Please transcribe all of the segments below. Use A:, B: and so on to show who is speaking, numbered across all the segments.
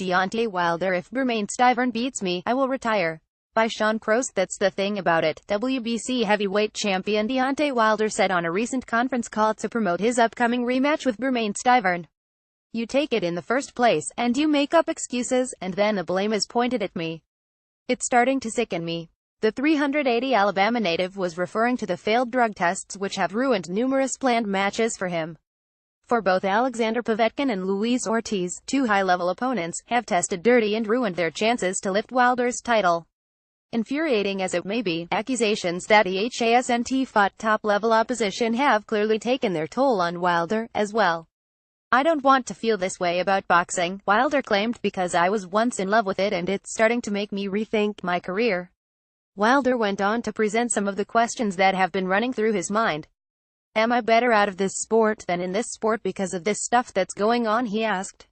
A: Deontay Wilder: if Bermane Stiverne beats me, I will retire. By Crose. That's the thing about it. WBC heavyweight champion Deontay Wilder said on a recent conference call to promote his upcoming rematch with Bermane Stiverne. "You take it in the first place, and you make up excuses, and then the blame is pointed at me. It's starting to sicken me." The 380 Alabama native was referring to the failed drug tests which have ruined numerous planned matches for him. For both Alexander Povetkin and Luis Ortiz, two high-level opponents, have tested dirty and ruined their chances to lift Wilder's title. Infuriating as it may be, accusations that he hasn't fought top-level opposition have clearly taken their toll on Wilder, as well. "I don't want to feel this way about boxing," Wilder claimed, "because I was once in love with it and it's starting to make me rethink my career." Wilder went on to present some of the questions that have been running through his mind. "Am I better out of this sport than in this sport because of this stuff that's going on?" he asked.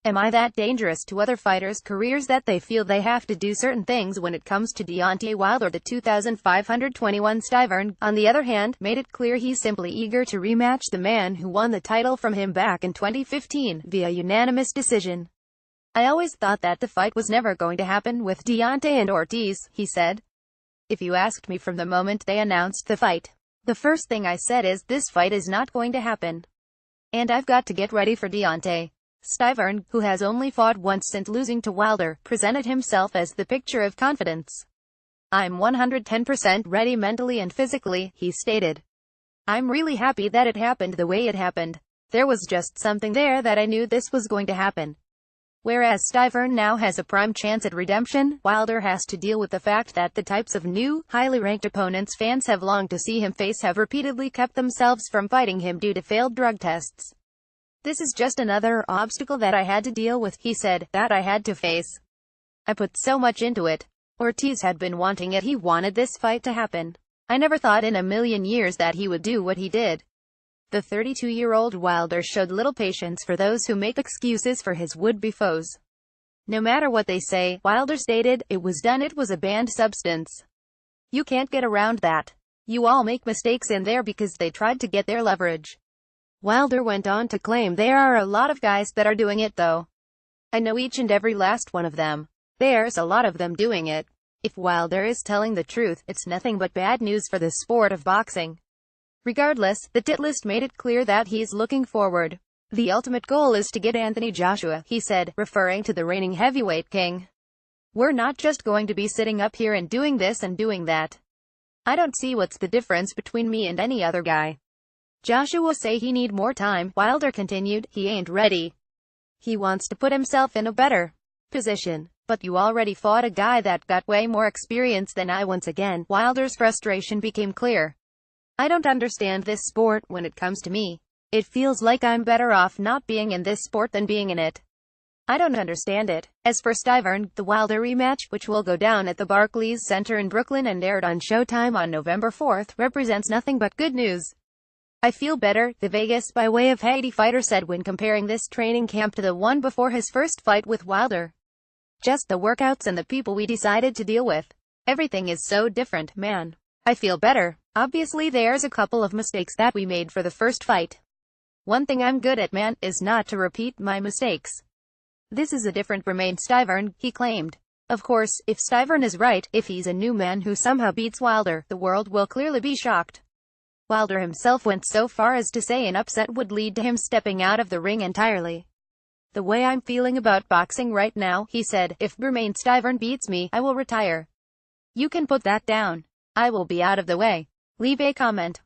A: "Am I that dangerous to other fighters' careers that they feel they have to do certain things when it comes to Deontay Wilder?" The 2,521 Stiverne, on the other hand, made it clear he's simply eager to rematch the man who won the title from him back in 2015, via unanimous decision. "I always thought that the fight was never going to happen with Deontay and Ortiz," he said. "If you asked me from the moment they announced the fight, the first thing I said is, this fight is not going to happen. And I've got to get ready for Deontay." Stiverne, who has only fought once since losing to Wilder, presented himself as the picture of confidence. "I'm 110% ready mentally and physically," he stated. "I'm really happy that it happened the way it happened. There was just something there that I knew this was going to happen." Whereas Stiverne now has a prime chance at redemption, Wilder has to deal with the fact that the types of new, highly ranked opponents fans have longed to see him face have repeatedly kept themselves from fighting him due to failed drug tests. "This is just another obstacle that I had to deal with," he said, "that I had to face. I put so much into it. Ortiz had been wanting it. He wanted this fight to happen. I never thought in a million years that he would do what he did." The 32-year-old Wilder showed little patience for those who make excuses for his would-be foes. "No matter what they say," Wilder stated, "it was done. It was a banned substance. You can't get around that. You all make mistakes in there because they tried to get their leverage." Wilder went on to claim, "There are a lot of guys that are doing it though. I know each and every last one of them. There's a lot of them doing it." If Wilder is telling the truth, it's nothing but bad news for the sport of boxing. Regardless, the titlist made it clear that he's looking forward. "The ultimate goal is to get Anthony Joshua," he said, referring to the reigning heavyweight king. "We're not just going to be sitting up here and doing this and doing that. I don't see what's the difference between me and any other guy. Joshua say he need more time," Wilder continued. "He ain't ready. He wants to put himself in a better position. But you already fought a guy that got way more experience than I." Once again, Wilder's frustration became clear. "I don't understand this sport. When it comes to me, it feels like I'm better off not being in this sport than being in it. I don't understand it." As for Stiverne, the Wilder rematch, which will go down at the Barclays Center in Brooklyn and aired on Showtime on November 4th, represents nothing but good news. "I feel better," the Vegas by way of Haiti fighter said when comparing this training camp to the one before his first fight with Wilder. "Just the workouts and the people we decided to deal with. Everything is so different, man. I feel better. Obviously there's a couple of mistakes that we made for the first fight. One thing I'm good at, man, is not to repeat my mistakes. This is a different Bermane Stiverne," he claimed. Of course, if Stiverne is right, if he's a new man who somehow beats Wilder, the world will clearly be shocked. Wilder himself went so far as to say an upset would lead to him stepping out of the ring entirely. "The way I'm feeling about boxing right now," he said, "if Bermane Stiverne beats me, I will retire. You can put that down. I will be out of the way." Leave a comment.